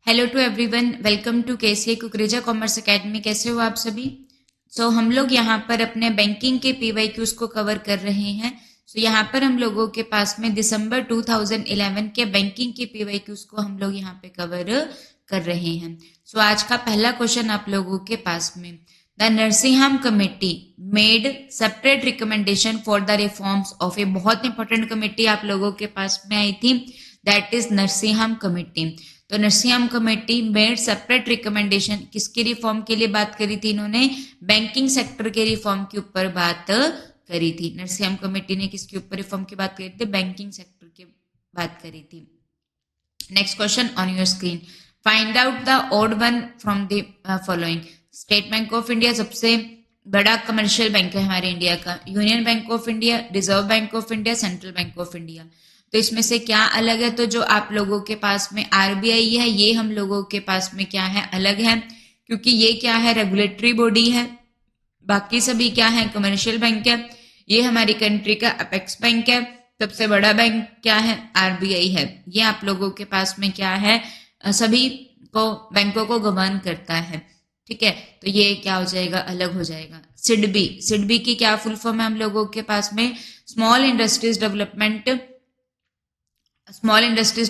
Hello to everyone, welcome to KCA Kukreja commerce academy. कैसे हो आप सभी? हम लोग यहाँ पर अपने बैंकिंग के पीवाईक्यूज को कवर कर रहे हैं। यहाँ पर हम लोगों के पास में दिसंबर 2011 के बैंकिंग के पीवाईक्यूज को हम लोग यहाँ पे कवर कर रहे हैं। आज का पहला क्वेश्चन आप लोगों के पास में, the Narasimham committee made separate recommendation for the reforms of a, बहुत इंपॉर्टेंट कमेटी आप लोगों के पास में आई थी, दैट इज नरसिंहम कमेटी। तो Narasimham committee made separate recommendation, किसके रिफॉर्म के लिए बात करी थी इन्होंने? बैंकिंग सेक्टर के रिफॉर्म के ऊपर बात करी थी। नरसिंहम कमेटी ने किसके ऊपर रिफॉर्म की बात करी थी? बैंकिंग सेक्टर की बात करी थी। Next question on your screen, find out the odd one from the following. State bank of India सबसे बड़ा कमर्शियल बैंक है हमारे इंडिया का, union bank of India, reserve bank of India, central bank of India. तो इसमें से क्या अलग है? तो जो आप लोगों के पास में आरबीआई है, ये हम लोगों के पास में क्या है? अलग है, क्योंकि ये क्या है? रेगुलेटरी बॉडी है। बाकी सभी क्या है? कमर्शियल बैंक है। ये हमारी कंट्री का अपेक्स बैंक है। सबसे बड़ा बैंक क्या है? आरबीआई है। ये आप लोगों के पास में क्या है? सभी को बैंकों को गवर्न करता है। ठीक है, तो ये क्या हो जाएगा? अलग हो जाएगा। सिडबी, सिडबी की क्या फुल फॉर्म है हम लोगों के पास में? Small industries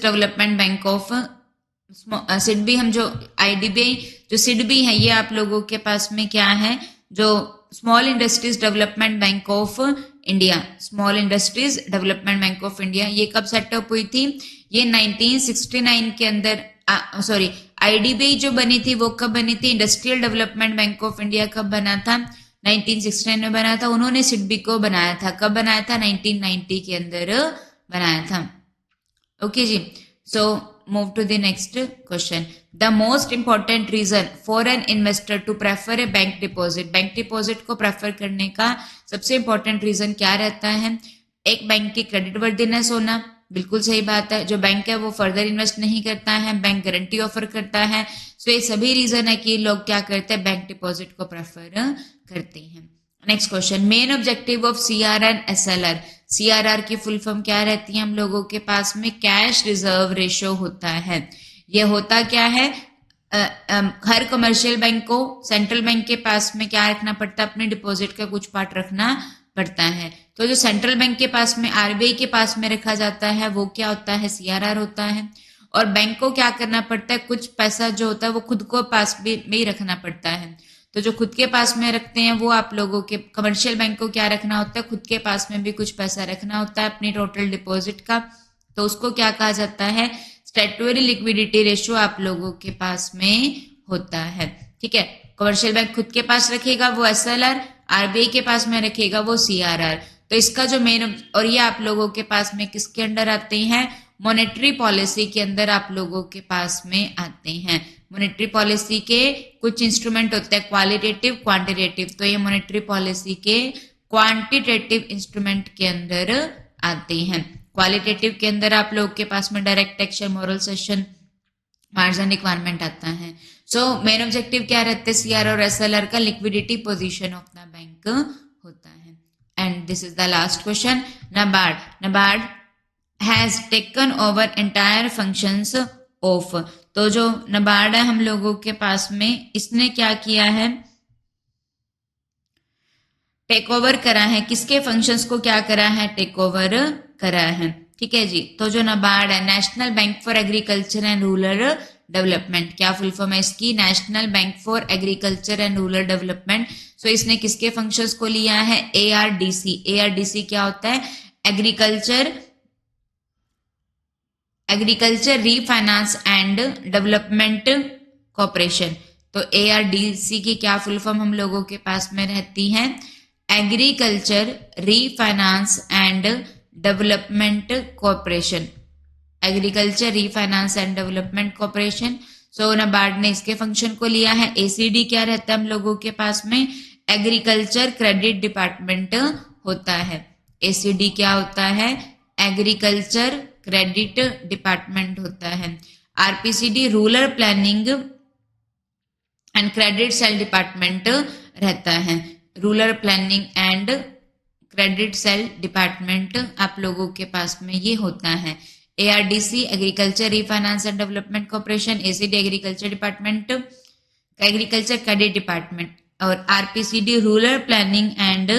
development bank of SIDBI. हम जो आईडीबीआई जो सिडबी है, ये आप लोगों के पास में क्या है? जो small industries development bank of India, small industries development bank of India, ये कब सेटअप हुई थी? ये 1969 के अंदर, सॉरी, आईडीबीआई जो बनी थी वो कब बनी थी? Industrial development bank of India कब बना था? 1969 में बना था। उन्होंने सिडबी को बनाया था, कब बनाया था? 1990 के अंदर बनाया था। Okay जी, so move to the next question. The most important reason for an investor to prefer a bank deposit. Bank deposit को प्रेफर करने का सबसे इंपॉर्टेंट रीजन क्या रहता है? एक बैंक की क्रेडिट वर्दीनेस होना, बिल्कुल सही बात है। जो बैंक है वो फर्दर इन्वेस्ट नहीं करता है, बैंक गारंटी ऑफर करता है। सो ये सभी रीजन है कि लोग क्या करते हैं? बैंक डिपॉजिट को प्रेफर करते हैं। Next question, main objective of CR and SLR. CRR की फुल फॉर्म क्या रहती है हम लोगों के पास में? कैश रिजर्व रेशो होता है। ये होता क्या है? हर कमर्शियल बैंक को सेंट्रल बैंक के पास में क्या रखना पड़ता है? अपने डिपॉजिट का कुछ पार्ट रखना पड़ता है। तो जो सेंट्रल बैंक के पास में, आरबीआई के पास में रखा जाता है, वो क्या होता है? सीआरआर होता है। और बैंक को क्या करना पड़ता है? कुछ पैसा जो होता है वो खुद को पास में ही रखना पड़ता है। तो जो खुद के पास में रखते हैं वो आप लोगों के कमर्शियल बैंक को क्या रखना होता है? खुद के पास में भी कुछ पैसा रखना होता है अपनी टोटल डिपॉजिट का। तो उसको क्या कहा जाता है? स्टैट्यूटरी लिक्विडिटी रेशियो आप लोगों के पास में होता है। ठीक है, कमर्शियल बैंक खुद के पास रखेगा वो एसएलआर, आरबीआई के पास में रखेगा वो सीआरआर। तो इसका जो मेन, और ये आप लोगों के पास में किसके अंडर आते हैं? मॉनेटरी पॉलिसी के अंदर आप लोगों के पास में आते हैं। मॉनेटरी पॉलिसी के कुछ इंस्ट्रूमेंट होते हैं, क्वालिटेटिव, क्वांटिटेटिव। तो ये मॉनेटरी पॉलिसी के क्वांटिटेटिव इंस्ट्रूमेंट के अंदर आते हैं। क्वालिटेटिव के अंदर आप लोग के पास में direct action, moral session, margin requirement आता है। सो मेन ऑब्जेक्टिव क्या रहते हैं सीआर और एसएलआर का? Liquidity position of the bank होता है। And this is the last question, NABARD. NABARD has taken over entire functions of. तो जो नाबार्ड है हम लोगों के पास में, इसने क्या किया है? टेक ओवर करा है। किसके फंक्शंस को क्या करा है? टेक ओवर करा है। ठीक है जी, तो जो नाबार्ड है, national bank for agriculture and rural development, क्या फुल फॉर्म है इसकी? National bank for agriculture and rural development. So इसने किसके फंक्शंस को लिया है? एआरडीसी। एआरडीसी क्या होता है? Agriculture refinance and development corporation. तो एआरडीसी की क्या फुल फॉर्म हम लोगों के पास में रहती है? Agriculture refinance and development corporation. Agriculture refinance and development corporation. So NABARD ने इसके फंक्शन को लिया है। एसीडी क्या रहता है हम लोगों के पास में? एग्रीकल्चर क्रेडिट डिपार्टमेंट होता है। एसीडी क्या होता है? एग्रीकल्चर क्रेडिट डिपार्टमेंट होता है। RPCD rural planning and credit cell department रहता है। Rural planning and credit cell department आप लोगों के पास में ये होता है। ARDC agriculture refinance and development corporation, ACD agriculture department, agriculture credit department, और RPCD rural planning and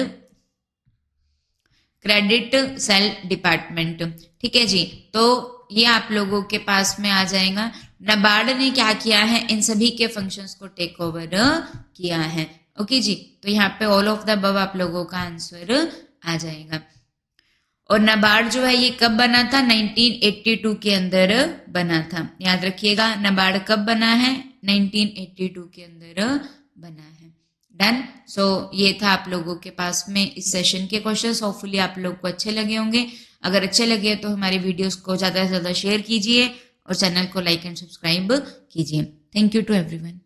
credit cell department. ठीक है जी, तो ये आप लोगों के पास में आ जाएगा। नाबार्ड ने क्या किया है, इन सभी के फंक्शंस को टेक ओवर किया है। ओके जी, तो यहाँ पे ऑल ऑफ द अबव आप लोगों का आंसर आ जाएगा। और नाबार्ड जो है ये कब बना था, 1982 के अंदर बना था। याद रखिएगा, नाबार्ड कब बना है, 1982 के अंदर बना है। डन। सो ये था आप लोगों के पास में इस सेशन के क्वेश्चंस। होपफुली आप लोग को अच्छे लगे होंगे। अगर अच्छे लगे तो हमारी वीडियोस को ज्यादा से ज्यादा शेयर कीजिए और चैनल को लाइक एंड सब्सक्राइब कीजिए। Thank you to everyone.